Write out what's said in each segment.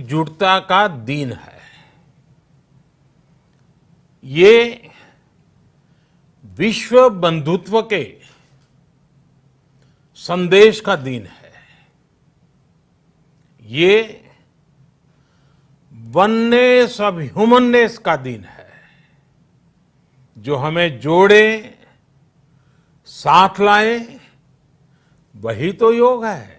एकजुटता का दिन है। ये विश्व बंधुत्व के संदेश का दिन है। ये वननेस ऑफ ह्यूमननेस का दिन है, जो हमें जोड़े, साथ लाए, वही तो योग है।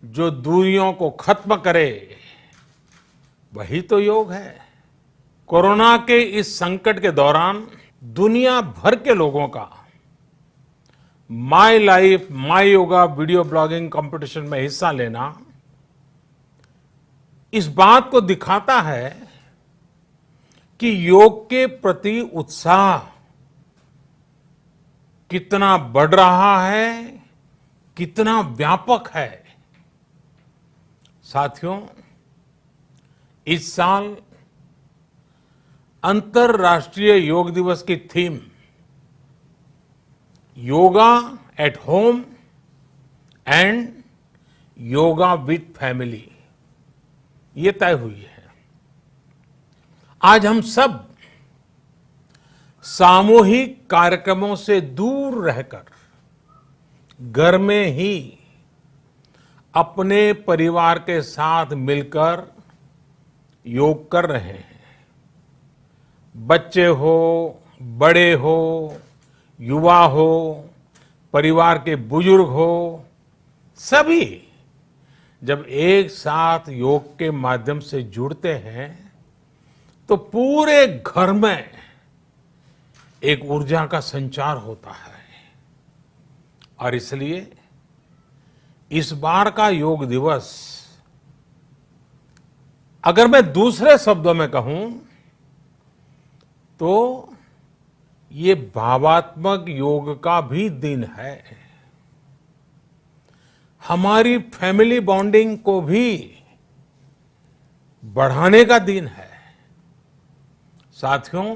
जो दूरियों को खत्म करे, वही तो योग है। कोरोना के इस संकट के दौरान दुनिया भर के लोगों का my life my yoga video blogging competition में हिस्सा लेना इस बात को दिखाता है कि योग के प्रति उत्साह कितना बढ़ रहा है, कितना व्यापक है। साथियों, इस साल अंतर्राष्ट्रीय योग दिवस की theme yoga at home and yoga with family ये तय हुई है। आज हम सब सामूहिक कार्यक्रमों से दूर रहकर घर में ही अपने परिवार के साथ मिलकर योग कर रहे हैं। बच्चे हो, बड़े हो, युवा हो, परिवार के बुजुर्ग हो, सभी जब एक साथ योग के माध्यम से जुड़ते हैं तो पूरे घर में एक ऊर्जा का संचार होता है। और इसलिए इस बार का योग दिवस, अगर मैं दूसरे शब्दों में कहूं तो ये भावात्मक योग का भी दिन है। हमारी फैमिली बॉन्डिंग को भी बढ़ाने का दिन है। साथियों,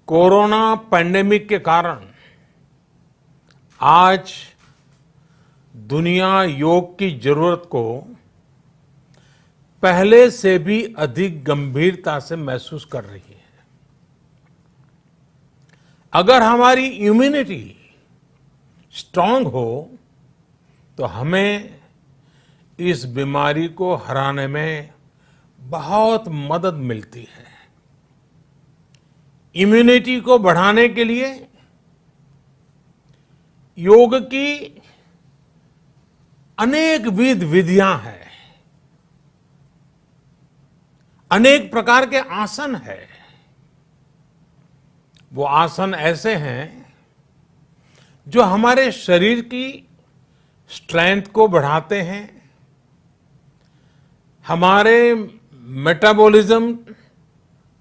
कोरोना पैंडेमिक के कारण आज दुनिया योग की जरूरत को पहले से भी अधिक गंभीरता से महसूस कर रही है। अगर हमारी इम्यूनिटी स्ट्रांग हो तो हमें इस बीमारी को हराने में बहुत मदद मिलती है। इम्यूनिटी को बढ़ाने के लिए योग की अनेक विध विधियां हैं, अनेक प्रकार के आसन हैं। वो आसन ऐसे हैं जो हमारे शरीर की स्ट्रेंथ को बढ़ाते हैं, हमारे मेटाबॉलिज्म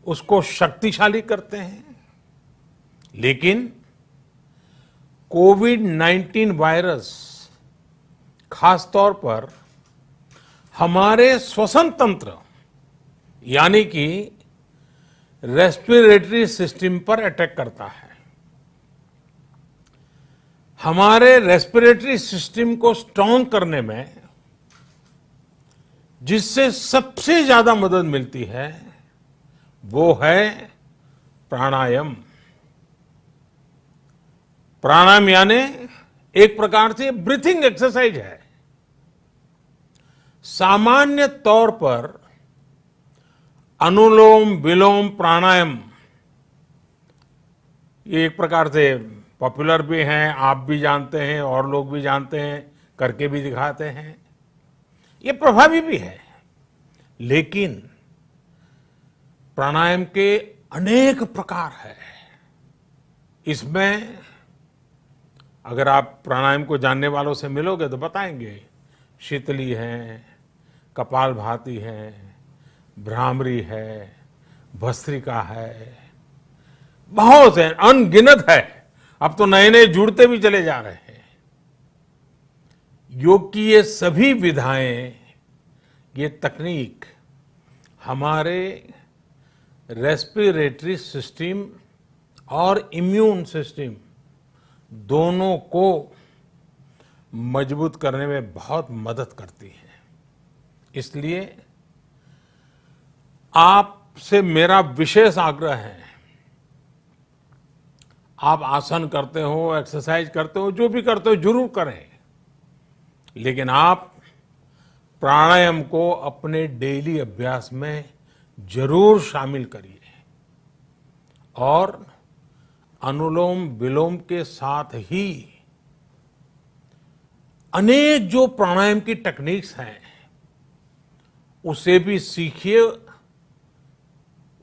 उसको शक्तिशाली करते हैं। लेकिन कोविड-19 वायरस खासतौर पर हमारे श्वसन तंत्र यानी कि रेस्पिरेटरी सिस्टम पर अटैक करता है। हमारे रेस्पिरेटरी सिस्टम को स्ट्रांग करने में जिससे सबसे ज्यादा मदद मिलती है वो है प्राणायाम। प्राणायाम यानी एक प्रकार से ब्रीथिंग एक्सरसाइज है। सामान्य तौर पर अनुलोम विलोम प्राणायाम ये एक प्रकार से पॉपुलर भी हैं, आप भी जानते हैं और लोग भी जानते हैं, करके भी दिखाते हैं। ये प्रभावी भी है। लेकिन प्राणायाम के अनेक प्रकार हैं। इसमें अगर आप प्राणायाम को जानने वालों से मिलोगे तो बताएंगे शीतली है, कपालभाति है, भ्रामरी है, भस्त्रिका है, बहुत है, अनगिनत है। अब तो नए नए जुड़ते भी चले जा रहे हैं। योग की ये सभी विधाएं, ये तकनीक हमारे रेस्पिरेटरी सिस्टम और इम्यून सिस्टम दोनों को मजबूत करने में बहुत मदद करती है। इसलिए आपसे मेरा विशेष आग्रह है, आप आसन करते हो, एक्सरसाइज करते हो, जो भी करते हो जरूर करें, लेकिन आप प्राणायाम को अपने डेली अभ्यास में जरूर शामिल करिए और अनुलोम विलोम के साथ ही अनेक जो प्राणायाम की टेक्निक्स हैं उसे भी सीखिए,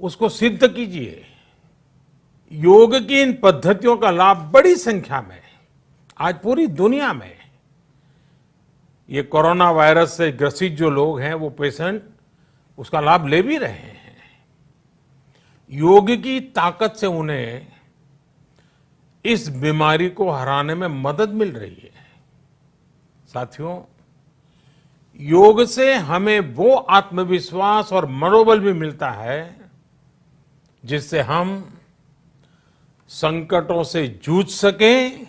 उसको सिद्ध कीजिए। योग की इन पद्धतियों का लाभ बड़ी संख्या में आज पूरी दुनिया में ये कोरोना वायरस से ग्रसित जो लोग हैं, वो पेशेंट उसका लाभ ले भी रहे हैं। योग की ताकत से उन्हें इस बीमारी को हराने में मदद मिल रही है। साथियों, योग से हमें वो आत्मविश्वास और मनोबल भी मिलता है जिससे हम संकटों से जूझ सकें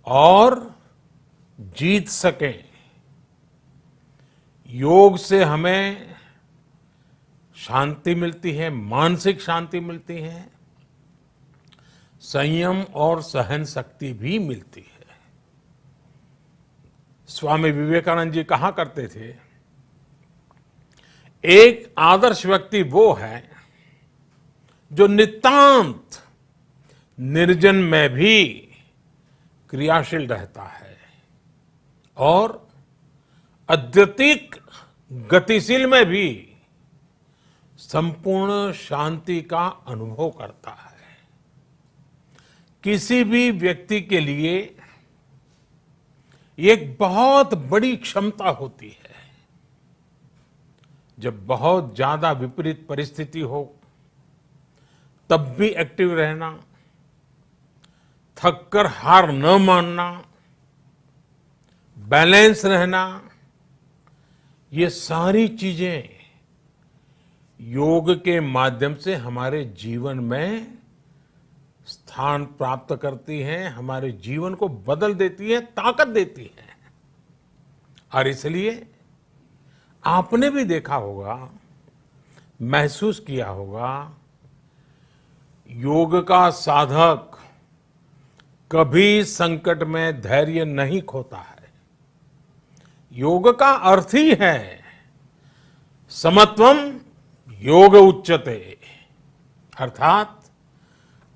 और जीत सकें। योग से हमें शांति मिलती है, मानसिक शांति मिलती है, संयम और सहन शक्ति भी मिलती है। स्वामी विवेकानंद जी कहा करते थे, एक आदर्श व्यक्ति वो है जो नितांत निर्जन में भी क्रियाशील रहता है और अत्यधिक गतिशील में भी संपूर्ण शांति का अनुभव करता है। किसी भी व्यक्ति के लिए एक बहुत बड़ी क्षमता होती है, जब बहुत ज्यादा विपरीत परिस्थिति हो तब भी एक्टिव रहना, थककर हार न मानना, बैलेंस रहना, ये सारी चीजें योग के माध्यम से हमारे जीवन में स्थान प्राप्त करती हैं, हमारे जीवन को बदल देती है, ताकत देती है। और इसलिए आपने भी देखा होगा, महसूस किया होगा, योग का साधक कभी संकट में धैर्य नहीं खोता है। योग का अर्थ ही है समत्वम योग उच्यते, अर्थात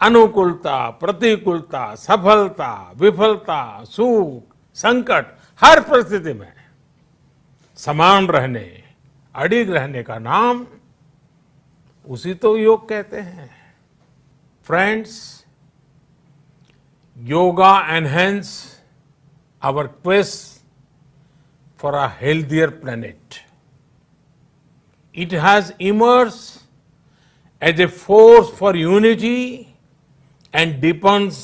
अनुकूलता, प्रतिकूलता, सफलता, विफलता, सुख, संकट, हर परिस्थिति में समान रहने, अडिग रहने का नाम उसी तो योग कहते हैं। Friends, yoga enhance our quest for a healthier planet. It has emerged as a force for unity and deepens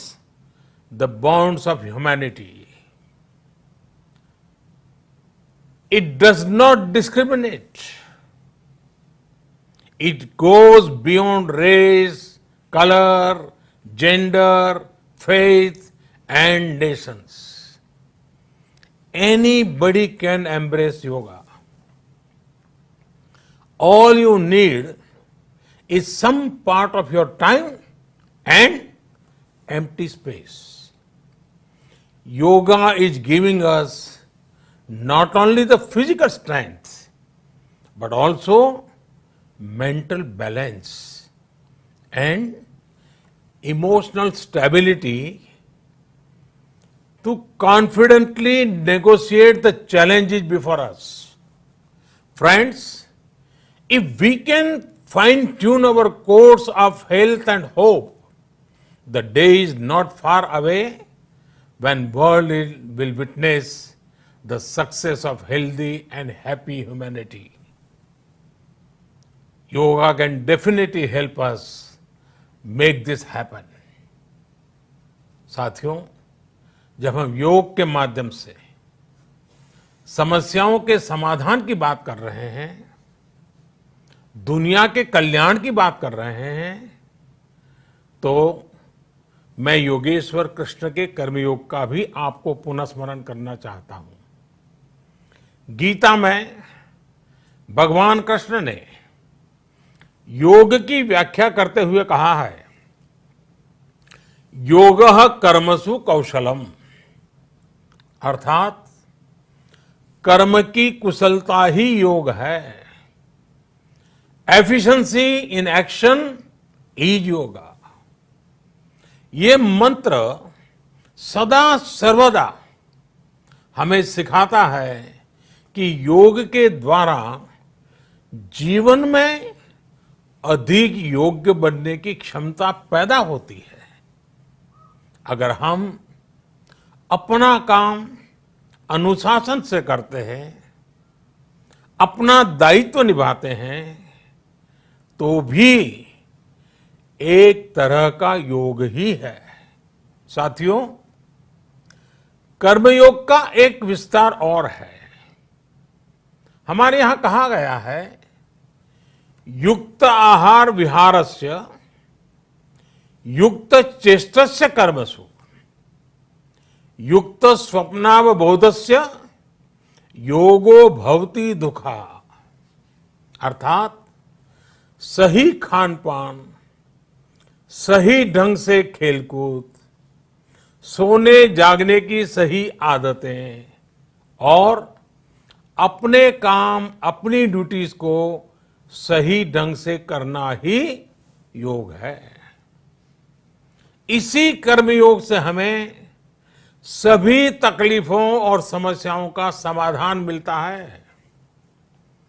the bonds of humanity. It does not discriminate. It goes beyond race, color, gender, faith, and nations. Anybody can embrace yoga. All you need is some part of your time and empty space. Yoga is giving us not only the physical strength, but also mental balance and emotional stability to confidently negotiate the challenges before us. Friends, if we can fine-tune our course of health and hope, the day is not far away when world will witness the success of healthy and happy humanity. Yoga can definitely help us make this happen. साथियों, जब हम योग के माध्यम से समस्याओं के समाधान की बात कर रहे हैं, दुनिया के कल्याण की बात कर रहे हैं, तो मैं योगेश्वर कृष्ण के कर्मयोग का भी आपको पुनः स्मरण करना चाहता हूं। गीता में भगवान कृष्ण ने योग की व्याख्या करते हुए कहा है, योगः कर्मसु कौशलम, अर्थात कर्म की कुशलता ही योग है। Efficiency in action is yoga. ये मंत्र सदा सर्वदा हमें सिखाता है कि योग के द्वारा जीवन में अधिक योग्य बनने की क्षमता पैदा होती है। अगर हम अपना काम अनुशासन से करते हैं, अपना दायित्व निभाते हैं, तो भी एक तरह का योग ही है। साथियों, कर्मयोग का एक विस्तार और है। हमारे यहां कहा गया है, युक्त आहार विहारस्य युक्त चेष्टस्य कर्मसु युक्त स्वप्नावबोधस्य योगो भवति दुखा। अर्थात सही खान पान, सही ढंग से खेलकूद, सोने जागने की सही आदतें और अपने काम, अपनी ड्यूटीज को सही ढंग से करना ही योग है। इसी कर्मयोग से हमें सभी तकलीफों और समस्याओं का समाधान मिलता है।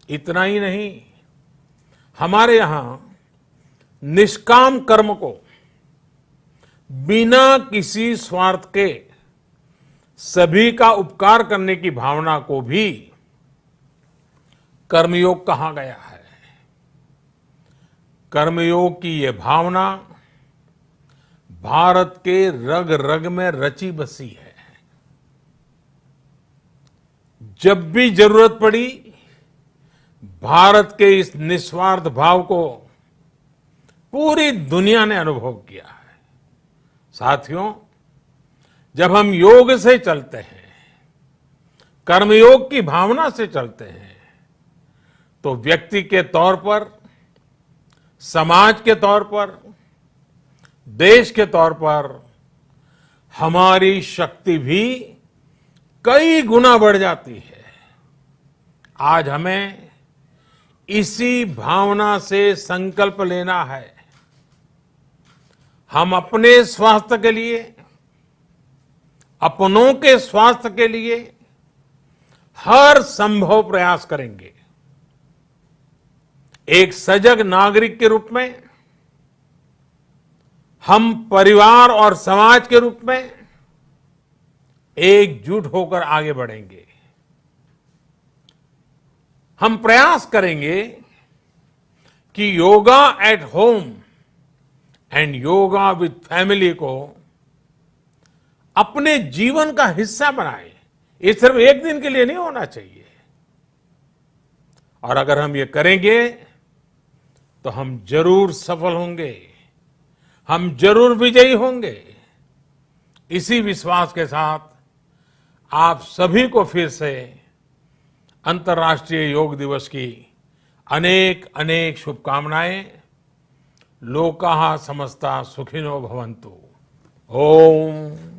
इतना ही नहीं, हमारे यहां निष्काम कर्म को बिना किसी स्वार्थ के सभी का उपकार करने की भावना को भी कर्मयोग कहा गया है। कर्मयोग की यह भावना भारत के रग रग में रची बसी है। जब भी जरूरत पड़ी, भारत के इस निस्वार्थ भाव को पूरी दुनिया ने अनुभव किया है। साथियों, जब हम योग से चलते हैं, कर्मयोग की भावना से चलते हैं, तो व्यक्ति के तौर पर, समाज के तौर पर, देश के तौर पर हमारी शक्ति भी कई गुना बढ़ जाती है। आज हमें इसी भावना से संकल्प लेना है। हम अपने स्वास्थ्य के लिए, अपनों के स्वास्थ्य के लिए हर संभव प्रयास करेंगे। एक सजग नागरिक के रूप में हम परिवार और समाज के रूप में एकजुट होकर आगे बढ़ेंगे। हम प्रयास करेंगे कि yoga at home and yoga with family को अपने जीवन का हिस्सा बनाएं। ये सिर्फ एक दिन के लिए नहीं होना चाहिए। और अगर हम ये करेंगे तो हम जरूर सफल होंगे, हम जरूर विजयी होंगे। इसी विश्वास के साथ आप सभी को फिर से अंतर्राष्ट्रीय योग दिवस की अनेक अनेक शुभकामनाएं। लोकाः समस्ता सुखिनो भवन्तु। ओम